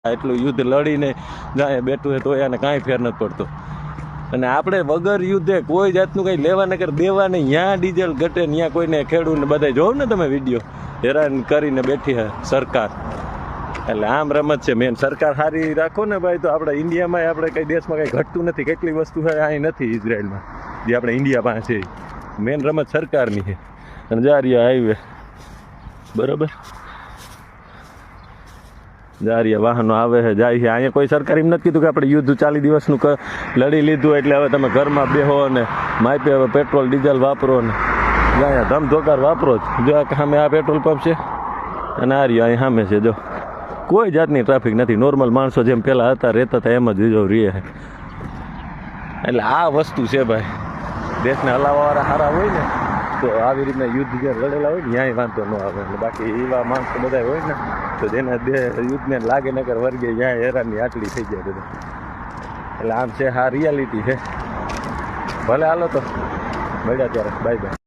એટલું યુદ્ધ લડીને જાય બેઠું હોય તો એને કાંઈ ફેર નથી પડતો. અને આપણે વગર યુદ્ધે કોઈ જાતનું કંઈ લેવા ન કરે દેવા નહીં. ત્યાં ડીઝલ ઘટે ત્યાં કોઈને ખેડૂતને બધા જોવો ને તમે વિડીયો હેરાન કરીને બેઠી હે સરકાર. એટલે આમ રમત છે મેન. સરકાર સારી રાખો ને ભાઈ તો આપણે ઇન્ડિયામાં આપણે કંઈ દેશમાં કંઈ ઘટતું નથી. કેટલી વસ્તુ છે અહીં નથી ઇઝરાયલમાં જે આપણે ઇન્ડિયા પાસે છે. મેન રમત સરકારની છે. અને જારિયા હાઈવે બરાબર જારિયા વાહનો આવે છે જાય છે. અહીંયા કોઈ સરકાર એમ નથી કીધું કે આપણે યુદ્ધ 40 દિવસનું લડી લીધું એટલે હવે તમે ઘરમાં બેહો અને માપે હવે પેટ્રોલ ડીઝલ વાપરો ને અહીંયા ધમધોકાર વાપરો જ. જો સામે આ પેટ્રોલ પંપ છે અને આ રહ્યો અહીં સામે છે. જો કોઈ જાતની ટ્રાફિક નથી. નોર્મલ માણસો જેમ પહેલાં હતા રહેતા હતા એમ જ જો રહે. એટલે આ વસ્તુ છે ભાઈ. દેશને હલાવવાવાળા સારા હોય ને તો આવી રીતના યુદ્ધ જે લડેલા હોય ને ત્યાંય વાંધો ન આવે. એટલે બાકી એવા માણસો બધા હોય ને તો જેને યુદ્ધને લાગે નકર વર્ગે ત્યાં હેરાનની આટલી થઈ જાય બધા. એટલે આમ છે આ રિયાલિટી છે. ભલે હાલો તો મળ્યા ત્યારે બાય બાય.